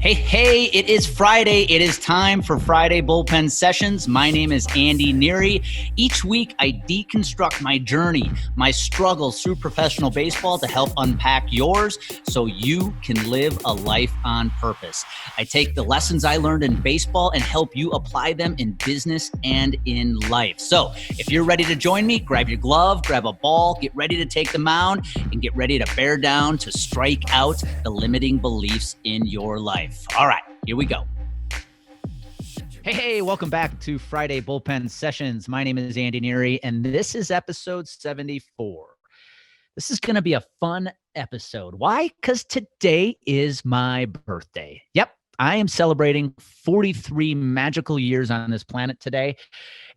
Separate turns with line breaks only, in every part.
Hey, it is Friday. It is time for Friday Bullpen Sessions. My name is Andy Neary. Each week, I deconstruct my journey, my struggles through professional baseball to help unpack yours so you can live a life on purpose. I take the lessons I learned in baseball and help you apply them in business and in life. So if you're ready to join me, grab your glove, grab a ball, get ready to take the mound, and get ready to bear down to strike out the limiting beliefs in your life. All right, here we go. Hey, welcome back to Friday Bullpen Sessions. My name is Andy Neary, and this is episode 74. This is going to be a fun episode. Why? Because today is my birthday. Yep, I am celebrating 43 magical years on this planet today.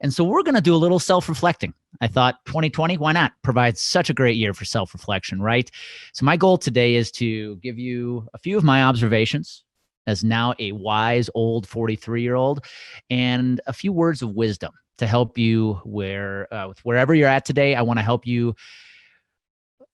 And so we're going to do a little self-reflecting. I thought 2020, why not? Provides such a great year for self-reflection, right? So my goal today is to give you a few of my observations as now a wise old 43-year-old, and a few words of wisdom to help you wherever you're at today. I want to help you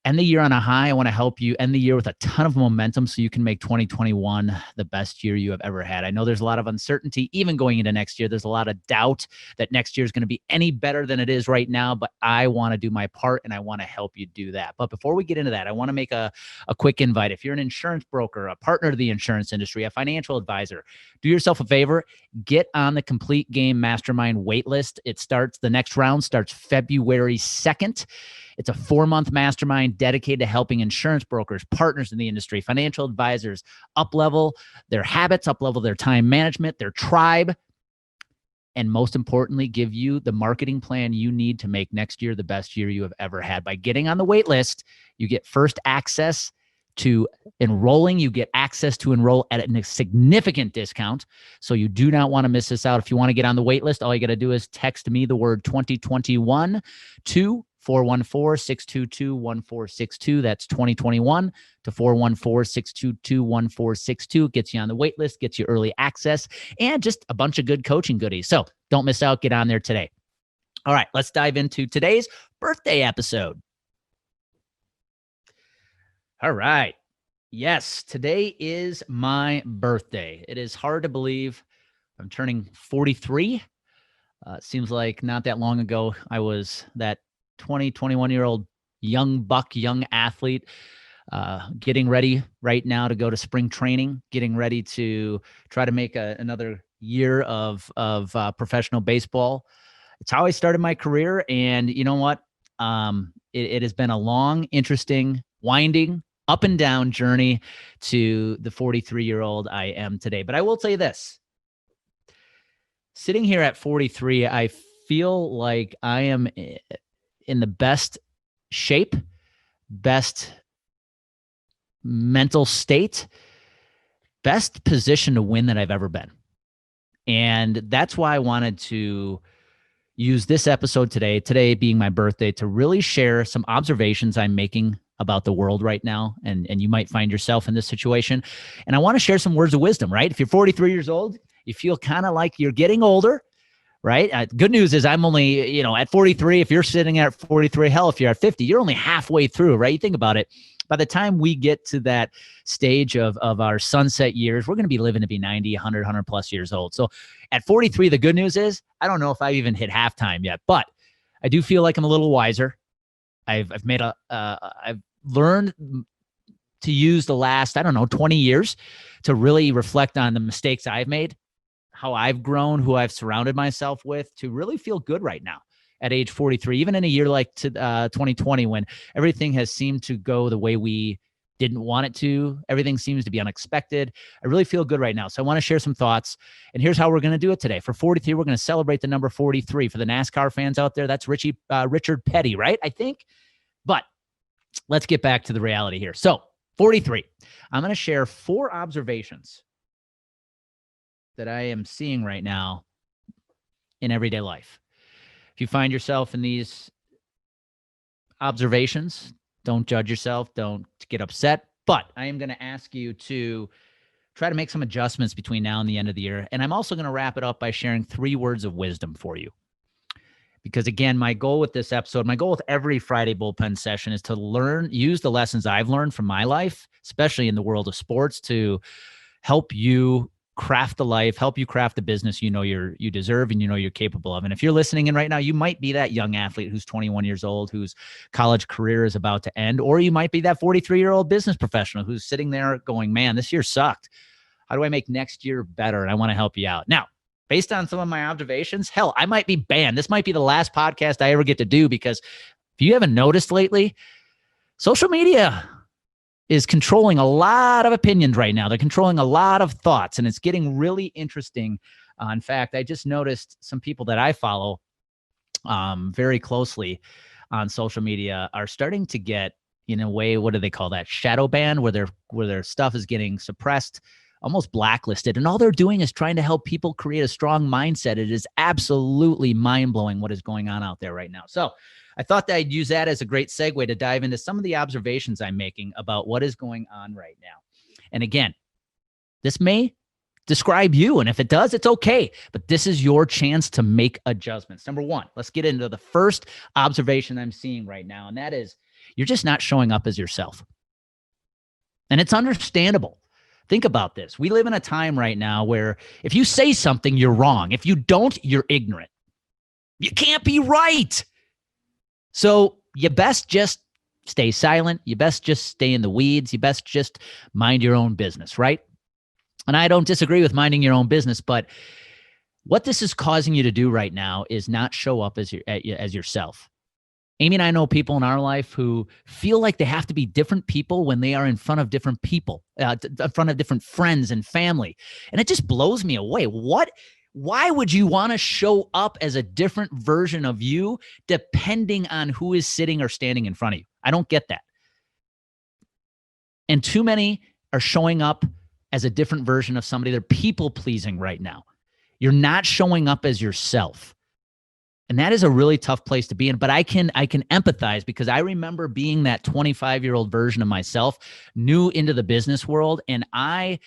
end the year on a high. I want to help you end the year with a ton of momentum so you can make 2021 the best year you have ever had. I know there's a lot of uncertainty even going into next year. There's a lot of doubt that next year is going to be any better than it is right now, but I want to do my part and I want to help you do that. But before we get into that, I want to make a quick invite. If you're an insurance broker, a partner to the insurance industry, a financial advisor, do yourself a favor, get on the Complete Game Mastermind waitlist. The next round starts February 2nd. It's a 4-month mastermind dedicated to helping insurance brokers, partners in the industry, financial advisors up-level their habits, up-level their time management, their tribe, and most importantly, give you the marketing plan you need to make next year the best year you have ever had. By getting on the wait list, you get first access to enrolling. You get access to enroll at a significant discount. So you do not want to miss this out. If you want to get on the wait list, all you got to do is text me the word 2021 to 414-622-1462. That's 2021 to 414-622-1462. Gets you on the wait list, gets you early access, and just a bunch of good coaching goodies. So don't miss out. Get on there today. All right, let's dive into today's birthday episode. All right. Yes, today is my birthday. It is hard to believe I'm turning 43. Seems like not that long ago, I was that 21-year-old young buck, young athlete, getting ready right now to go to spring training, getting ready to try to make another year of professional baseball. It's how I started my career. And you know what? It has been a long, interesting, winding, up and down journey to the 43-year-old I am today. But I will tell you this. Sitting here at 43, I feel like I am in the best shape, best mental state, best position to win that I've ever been. And that's why I wanted to use this episode today being my birthday, to really share some observations I'm making about the world right now. And you might find yourself in this situation. And I want to share some words of wisdom, right? If you're 43 years old, you feel kind of like you're getting older, right? Good news is I'm only, at 43, if you're sitting at 43, hell, if you're at 50, you're only halfway through, right? You think about it. By the time we get to that stage of our sunset years, we're going to be living to be 90, 100 plus years old. So at 43, the good news is I don't know if I've even hit halftime yet, but I do feel like I'm a little wiser. I've learned to use the last, 20 years to really reflect on the mistakes I've made, how I've grown, who I've surrounded myself with, to really feel good right now at age 43, even in a year like 2020, when everything has seemed to go the way we didn't want it to. Everything seems to be unexpected. I really feel good right now. So I want to share some thoughts. And here's how we're going to do it today. For 43, we're going to celebrate the number 43. For the NASCAR fans out there, that's Richard Petty, right? I think. But let's get back to the reality here. So 43, I'm going to share 4 observations that I am seeing right now in everyday life. If you find yourself in these observations, don't judge yourself. Don't get upset. But I am going to ask you to try to make some adjustments between now and the end of the year. And I'm also going to wrap it up by sharing 3 words of wisdom for you. Because again, my goal with this episode, my goal with every Friday bullpen session is to use the lessons I've learned from my life, especially in the world of sports, to help you craft the life, help you craft the business you deserve and you're capable of. And if you're listening in right now, you might be that young athlete who's 21 years old, whose college career is about to end, or you might be that 43-year-old business professional who's sitting there going, man, this year sucked. How do I make next year better? And I want to help you out. Now, based on some of my observations, hell, I might be banned. This might be the last podcast I ever get to do, because if you haven't noticed lately, social media is controlling a lot of opinions right now. They're controlling a lot of thoughts, and it's getting really interesting. In fact, I just noticed some people that I follow very closely on social media are starting to get, in a way, what do they call that? Shadow ban, where their stuff is getting suppressed, almost blacklisted. And all they're doing is trying to help people create a strong mindset. It is absolutely mind-blowing what is going on out there right now. So I thought that I'd use that as a great segue to dive into some of the observations I'm making about what is going on right now. And again, this may describe you, and if it does, it's okay. But this is your chance to make adjustments. Number one, let's get into the first observation I'm seeing right now, and that is you're just not showing up as yourself. And it's understandable. Think about this. We live in a time right now where if you say something, you're wrong. If you don't, you're ignorant. You can't be right. So you best just stay silent. You best just stay in the weeds. You best just mind your own business, right? And I don't disagree with minding your own business, but what this is causing you to do right now is not show up as yourself. Amy and I know people in our life who feel like they have to be different people when they are in front of different people, in front of different friends and family. And it just blows me away. Why would you want to show up as a different version of you depending on who is sitting or standing in front of you? I don't get that. And too many are showing up as a different version of somebody. They're people pleasing right now. You're not showing up as yourself. And that is a really tough place to be in. But I can empathize, because I remember being that 25-year-old version of myself, new into the business world. And I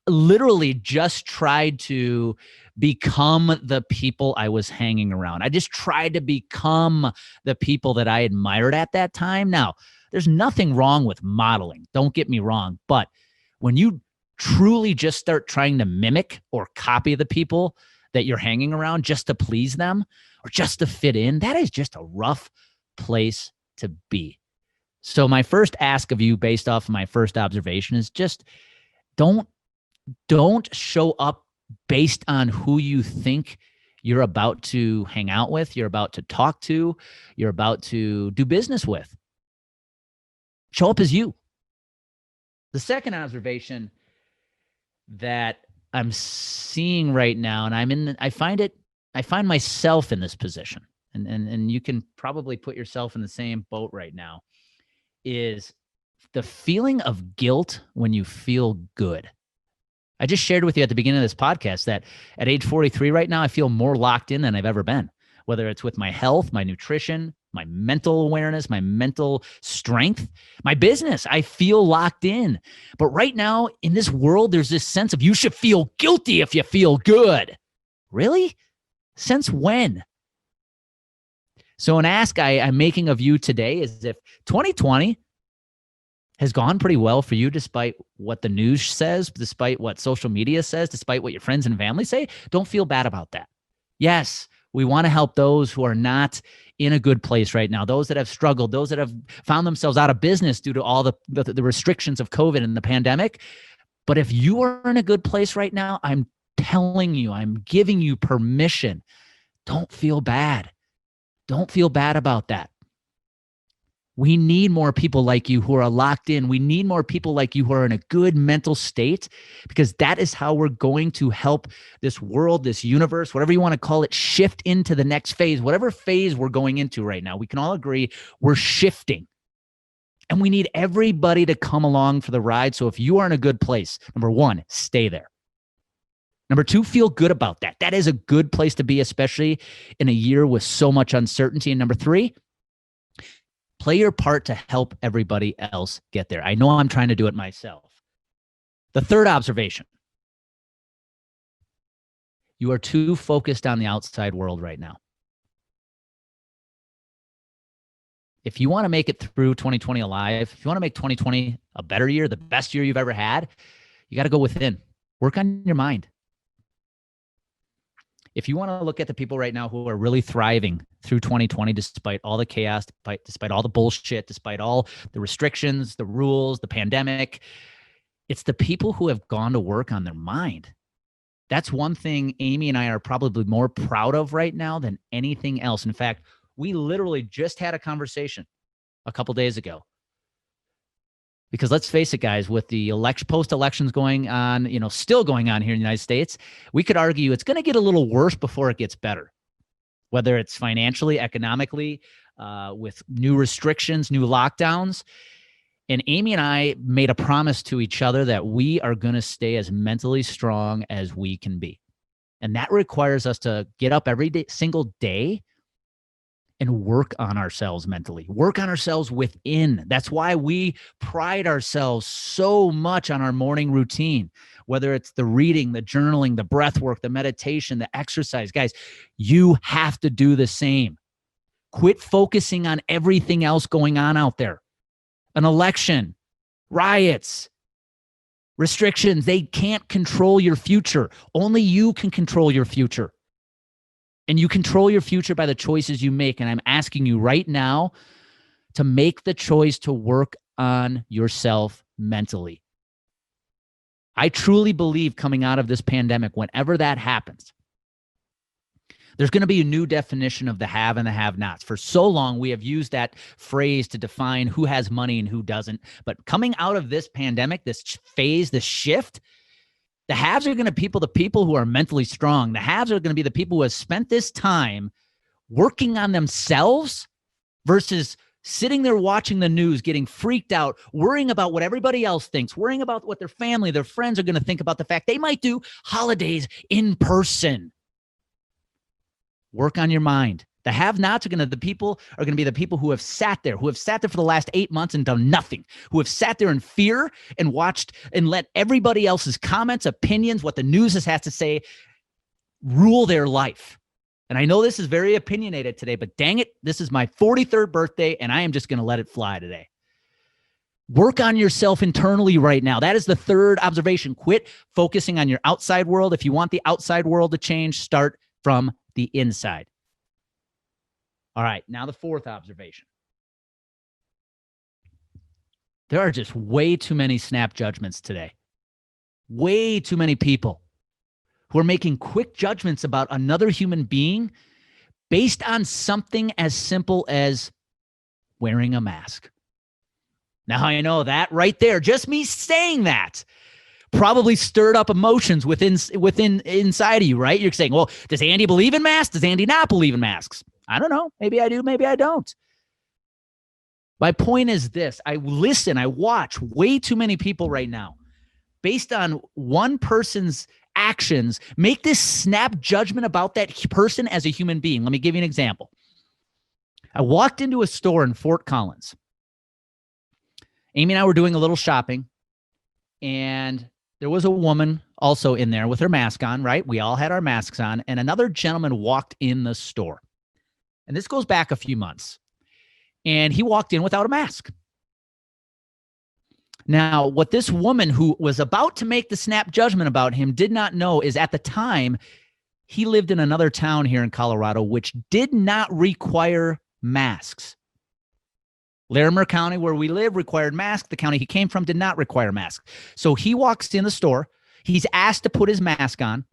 literally just tried to become the people I was hanging around. I just tried to become the people that I admired at that time. Now, there's nothing wrong with modeling. Don't get me wrong. But when you truly just start trying to mimic or copy the people that you're hanging around just to please them or just to fit in, that is just a rough place to be. So my first ask of you, based off of my first observation, is just don't show up based on who you think you're about to hang out with, you're about to talk to, you're about to do business with. Show up as you. The second observation that I'm seeing right now, and I find myself in this position, and you can probably put yourself in the same boat right now, is the feeling of guilt when you feel good. I just shared with you at the beginning of this podcast that at age 43 right now, I feel more locked in than I've ever been, whether it's with my health, my nutrition, my mental awareness, my mental strength, my business. I feel locked in. But right now in this world, there's this sense of you should feel guilty if you feel good. Really? Since when? So an ask I'm making of you today is, if 2020 has gone pretty well for you, despite what the news says, despite what social media says, despite what your friends and family say, don't feel bad about that. Yes, we want to help those who are not in a good place right now, those that have struggled, those that have found themselves out of business due to all the restrictions of COVID and the pandemic. But if you are in a good place right now, I'm telling you, I'm giving you permission. Don't feel bad. Don't feel bad about that. We need more people like you who are locked in. We need more people like you who are in a good mental state, because that is how we're going to help this world, this universe, whatever you want to call it, shift into the next phase, whatever phase we're going into right now. We can all agree we're shifting, and we need everybody to come along for the ride. So if you are in a good place, number one, stay there. Number two, feel good about that. That is a good place to be, especially in a year with so much uncertainty. And number three, play your part to help everybody else get there. I know I'm trying to do it myself. The third observation, you are too focused on the outside world right now. If you want to make it through 2020 alive, if you want to make 2020 a better year, the best year you've ever had, you got to go within. Work on your mind. If you want to look at the people right now who are really thriving through 2020, despite all the chaos, despite all the bullshit, despite all the restrictions, the rules, the pandemic, it's the people who have gone to work on their mind. That's one thing Amy and I are probably more proud of right now than anything else. In fact, we literally just had a conversation a couple days ago. Because let's face it, guys, with the post-elections going on, still going on here in the United States, we could argue it's going to get a little worse before it gets better, whether it's financially, economically, with new restrictions, new lockdowns. And Amy and I made a promise to each other that we are going to stay as mentally strong as we can be. And that requires us to get up every single day and work on ourselves mentally, work on ourselves within. That's why we pride ourselves so much on our morning routine, whether it's the reading, the journaling, the breath work, the meditation, the exercise. Guys, you have to do the same. Quit focusing on everything else going on out there. An election, riots, restrictions, they can't control your future. Only you can control your future. And you control your future by the choices you make. And I'm asking you right now to make the choice to work on yourself mentally. I truly believe coming out of this pandemic, whenever that happens, there's going to be a new definition of the have and the have-nots. For so long, we have used that phrase to define who has money and who doesn't. But coming out of this pandemic, this phase, this shift, the haves are going to be the people who are mentally strong. The haves are going to be the people who have spent this time working on themselves versus sitting there watching the news, getting freaked out, worrying about what everybody else thinks, worrying about what their family, their friends are going to think about the fact they might do holidays in person. Work on your mind. The have-nots are going to be the people who have sat there for the last 8 months and done nothing, who have sat there in fear and watched and let everybody else's comments, opinions, what the news has to say, rule their life. And I know this is very opinionated today, but dang it, this is my 43rd birthday, and I am just going to let it fly today. Work on yourself internally right now. That is the third observation. Quit focusing on your outside world. If you want the outside world to change, start from the inside. All right, now the fourth observation. There are just way too many snap judgments today. Way too many people who are making quick judgments about another human being based on something as simple as wearing a mask. Now, I know that right there, just me saying that probably stirred up emotions inside of you, right? You're saying, well, does Andy believe in masks? Does Andy not believe in masks? I don't know. Maybe I do. Maybe I don't. My point is this. I watch way too many people right now based on one person's actions, make this snap judgment about that person as a human being. Let me give you an example. I walked into a store in Fort Collins. Amy and I were doing a little shopping, and there was a woman also in there with her mask on, right? We all had our masks on, and another gentleman walked in the store. And this goes back a few months. And he walked in without a mask. Now, what this woman who was about to make the snap judgment about him did not know is at the time, he lived in another town here in Colorado, which did not require masks. Larimer County, where we live, required masks. The county he came from did not require masks. So he walks in the store. He's asked to put his mask on.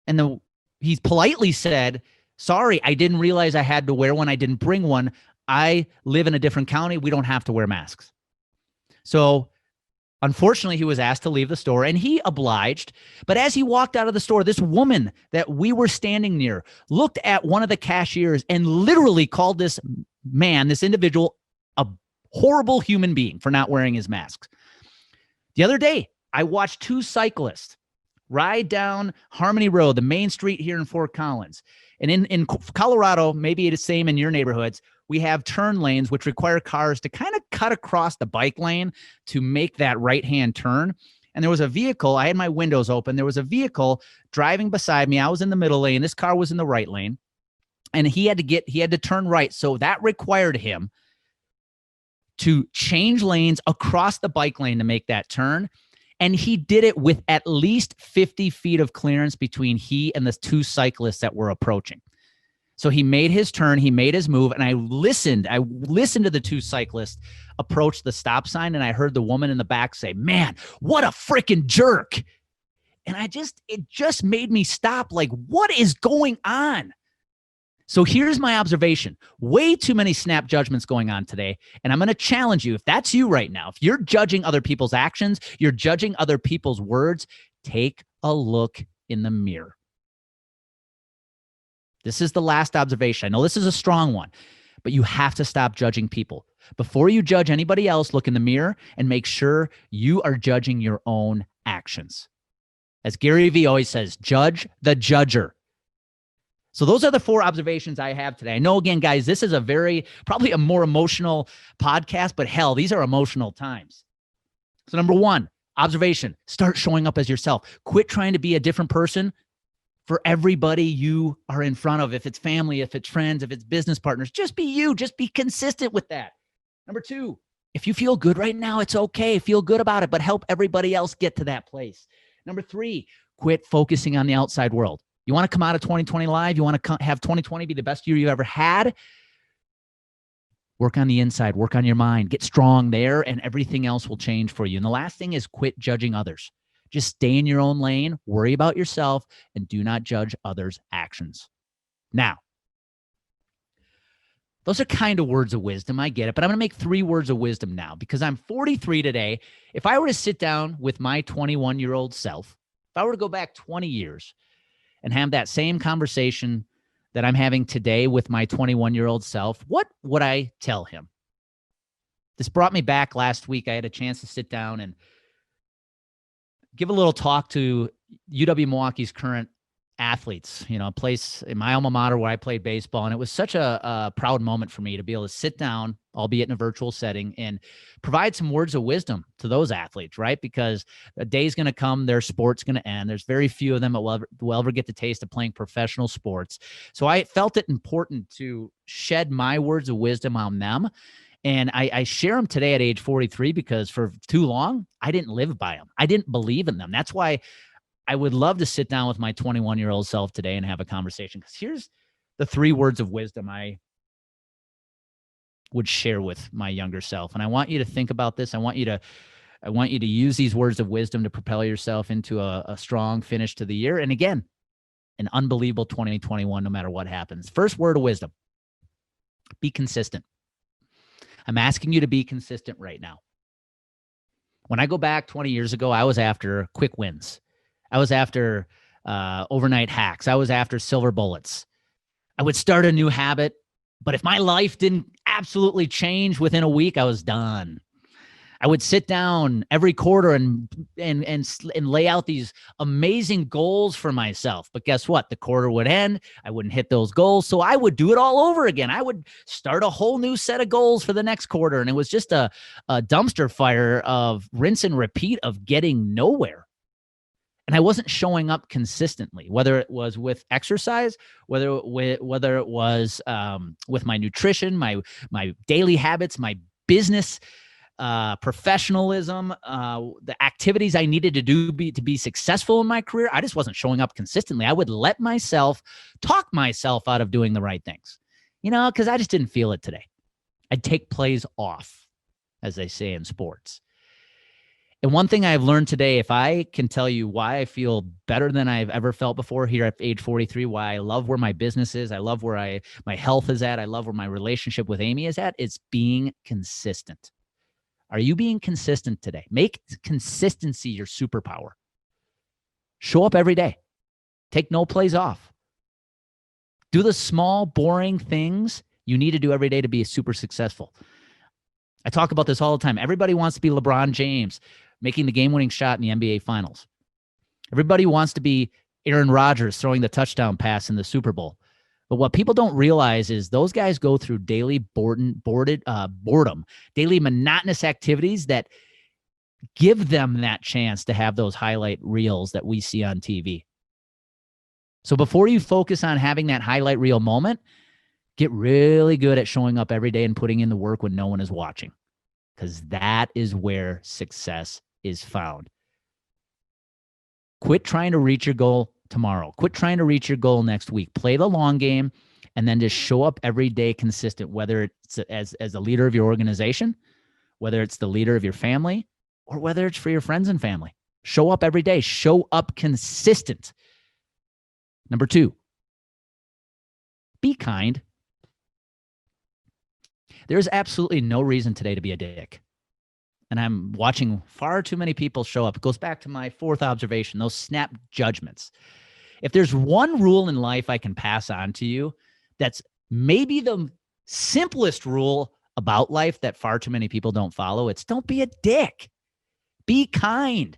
And he's politely said, sorry, I didn't realize I had to wear one. I didn't bring one. I live in a different county. We don't have to wear masks. So unfortunately, he was asked to leave the store, and he obliged. But as he walked out of the store, this woman that we were standing near looked at one of the cashiers and literally called this man, this individual, a horrible human being for not wearing his masks. The other day, I watched two cyclists ride down Harmony Road, the main street here in Fort Collins. And in Colorado, maybe it is the same in your neighborhoods, we have turn lanes which require cars to kind of cut across the bike lane to make that right-hand turn. And there was a vehicle, I had my windows open, there was a vehicle driving beside me. I was in the middle lane, this car was in the right lane, and he had to turn right. So that required him to change lanes across the bike lane to make that turn. And he did it with at least 50 feet of clearance between he and the two cyclists that were approaching. So he made his turn, he made his move, and I listened to the two cyclists approach the stop sign, and I heard the woman in the back say, "Man, what a freaking jerk." And it just made me stop. Like, what is going on? So here's my observation. Way too many snap judgments going on today. And I'm going to challenge you. If that's you right now, if you're judging other people's actions, you're judging other people's words, take a look in the mirror. This is the last observation. I know this is a strong one, but you have to stop judging people. Before you judge anybody else, look in the mirror and make sure you are judging your own actions. As Gary Vee always says, judge the judger. So those are the 4 observations I have today. I know, again, guys, this is probably a more emotional podcast, but hell, these are emotional times. So number 1, observation, start showing up as yourself. Quit trying to be a different person for everybody you are in front of. If it's family, if it's friends, if it's business partners, just be you. Just be consistent with that. Number 2, if you feel good right now, it's okay. Feel good about it, but help everybody else get to that place. Number 3, quit focusing on the outside world. You want to come out of 2020 live? You want to have 2020 be the best year you ever had? Work on the inside. Work on your mind. Get strong there, and everything else will change for you. And the last thing is quit judging others. Just stay in your own lane, worry about yourself, and do not judge others' actions. Now, those are kind of words of wisdom. I get it, but I'm going to make 3 words of wisdom now because I'm 43 today. If I were to sit down with my 21-year-old self, if I were to go back 20 years and have that same conversation that I'm having today with my 21-year-old self, what would I tell him? This brought me back last week. I had a chance to sit down and give a little talk to UW-Milwaukee's current athletes, a place in my alma mater where I played baseball. And it was such a proud moment for me to be able to sit down, albeit in a virtual setting, and provide some words of wisdom to those athletes, right? Because a day's going to come, their sport's going to end. There's very few of them that will ever get the taste of playing professional sports. So I felt it important to shed my words of wisdom on them. And I share them today at age 43 because for too long, I didn't live by them. I didn't believe in them. That's why I would love to sit down with my 21-year-old self today and have a conversation. Because here's the 3 words of wisdom I would share with my younger self. And I want you to think about this. I want you to use these words of wisdom to propel yourself into a strong finish to the year. And again, an unbelievable 2021, no matter what happens. First word of wisdom, be consistent. I'm asking you to be consistent right now. When I go back 20 years ago, I was after quick wins. I was after overnight hacks. I was after silver bullets. I would start a new habit, but if my life didn't absolutely change within a week, I was done. I would sit down every quarter and lay out these amazing goals for myself. But guess what? The quarter would end. I wouldn't hit those goals. So I would do it all over again. I would start a whole new set of goals for the next quarter. And it was just a dumpster fire of rinse and repeat of getting nowhere. And I wasn't showing up consistently, whether it was with exercise, whether it was with my nutrition, my daily habits, my business professionalism, the activities I needed to do to be successful in my career. I just wasn't showing up consistently. I would let myself talk myself out of doing the right things, because I just didn't feel it today. I'd take plays off, as they say in sports. And one thing I've learned today, if I can tell you why I feel better than I've ever felt before here at age 43, why I love where my business is, I love where my health is at, I love where my relationship with Amy is at, it's being consistent. Are you being consistent today? Make consistency your superpower. Show up every day. Take no plays off. Do the small, boring things you need to do every day to be super successful. I talk about this all the time. Everybody wants to be LeBron James, making the game-winning shot in the NBA Finals. Everybody wants to be Aaron Rodgers throwing the touchdown pass in the Super Bowl. But what people don't realize is those guys go through daily boredom, daily monotonous activities that give them that chance to have those highlight reels that we see on TV. So before you focus on having that highlight reel moment, get really good at showing up every day and putting in the work when no one is watching, because that is where success is found. Quit trying to reach your goal tomorrow. Quit trying to reach your goal next week. Play the long game, and then just show up every day consistent, whether it's as a leader of your organization, whether it's the leader of your family, or whether it's for your friends and family. Show up every day. Show up consistent. Number 2, be kind. There's absolutely no reason today to be a dick. And I'm watching far too many people show up. It goes back to my 4th observation, those snap judgments. If there's one rule in life I can pass on to you, that's maybe the simplest rule about life that far too many people don't follow, it's don't be a dick. Be kind.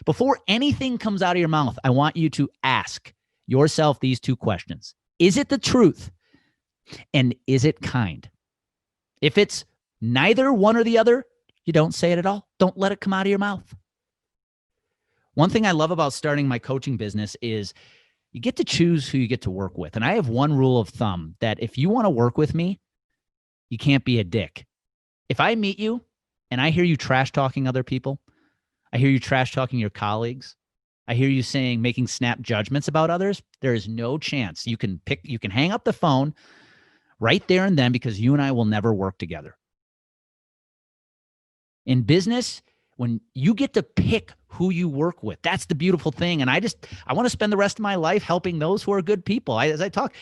Before anything comes out of your mouth, I want you to ask yourself these 2 questions. Is it the truth? And is it kind? If it's neither one or the other, you don't say it at all. Don't let it come out of your mouth. One thing I love about starting my coaching business is you get to choose who you get to work with. And I have one rule of thumb that if you want to work with me, you can't be a dick. If I meet you and I hear you trash talking other people, I hear you trash talking your colleagues, I hear you making snap judgments about others, there is no chance you can hang up the phone right there and then, because you and I will never work together. In business, when you get to pick who you work with, that's the beautiful thing. And I want to spend the rest of my life helping those who are good people. As I talk,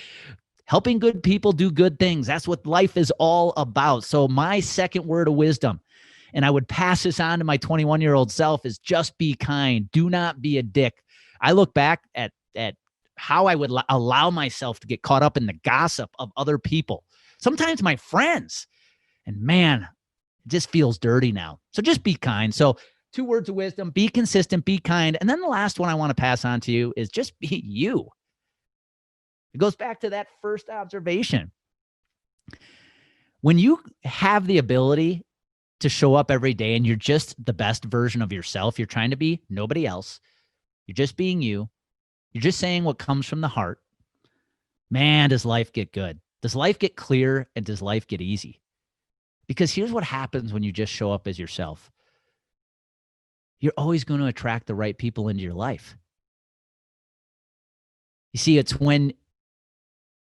helping good people do good things. That's what life is all about. So my second word of wisdom, and I would pass this on to my 21-year-old self, is just be kind. Do not be a dick. I look back at how I would allow myself to get caught up in the gossip of other people, sometimes my friends, and man, it just feels dirty now. So just be kind. So 2 words of wisdom: be consistent, be kind. And then the last one I want to pass on to you is just be you. It goes back to that first observation. When you have the ability to show up every day and you're just the best version of yourself, you're trying to be nobody else, you're just being you, you're just saying what comes from the heart, man, does life get good. Does life get clear, and does life get easy? Because here's what happens when you just show up as yourself. You're always going to attract the right people into your life. You see, it's when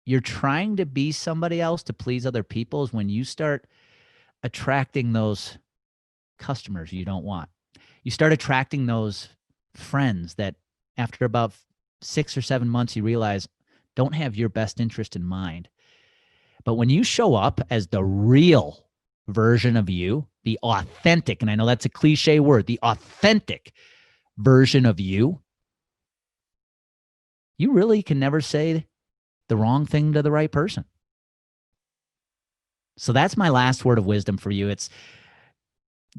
you're trying to be somebody else to please other people is when you start attracting those customers you don't want. You start attracting those friends that after about 6 or 7 months, you realize don't have your best interest in mind. But when you show up as the real version of you, the authentic, and I know that's a cliche word, the authentic version of you, you really can never say the wrong thing to the right person. So that's my last word of wisdom for you. It's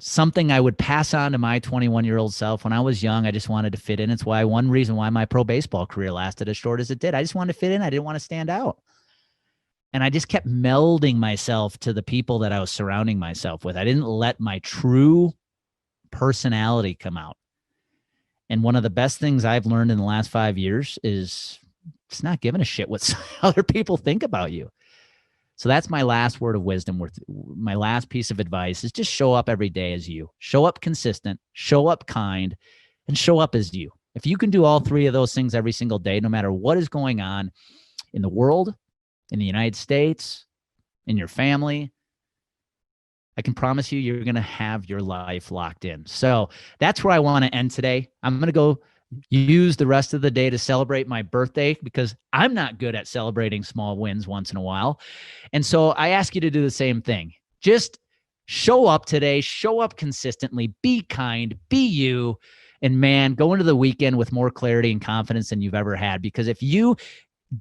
something I would pass on to my 21-year-old self. When I was young, I just wanted to fit in. It's one reason why my pro baseball career lasted as short as it did. I just wanted to fit in. I didn't want to stand out. And I just kept melding myself to the people that I was surrounding myself with. I didn't let my true personality come out. And one of the best things I've learned in the last 5 years is it's not giving a shit what other people think about you. So that's my last word of wisdom. My last piece of advice is just show up every day as you. Show up consistent, show up kind, and show up as you. If you can do all 3 of those things every single day, no matter what is going on in the world, in the United States, in your family, I can promise you, you're going to have your life locked in. So that's where I want to end today. I'm going to go use the rest of the day to celebrate my birthday because I'm not good at celebrating small wins once in a while. And so I ask you to do the same thing. Just show up today, show up consistently, be kind, be you, and man, go into the weekend with more clarity and confidence than you've ever had. Because if you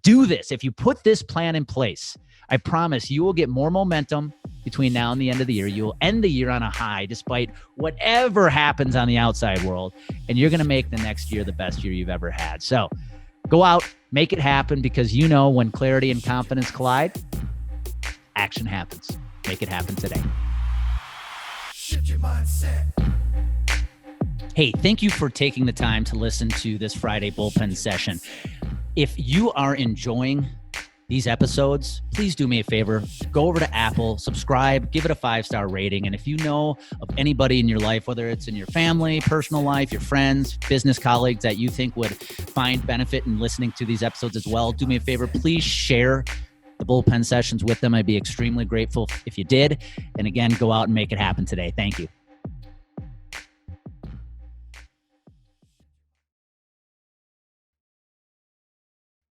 do this, if you put this plan in place, I promise you will get more momentum between now and the end of the year. You will end the year on a high despite whatever happens on the outside world. And you're going to make the next year the best year you've ever had. So go out, make it happen, because you know when clarity and confidence collide, action happens. Make it happen today. Shift your mindset. Hey, thank you for taking the time to listen to this Friday bullpen session. If you are enjoying these episodes, please do me a favor. Go over to Apple, subscribe, give it a 5-star rating. And if you know of anybody in your life, whether it's in your family, personal life, your friends, business colleagues that you think would find benefit in listening to these episodes as well, do me a favor. Please share the bullpen sessions with them. I'd be extremely grateful if you did. And again, go out and make it happen today. Thank you.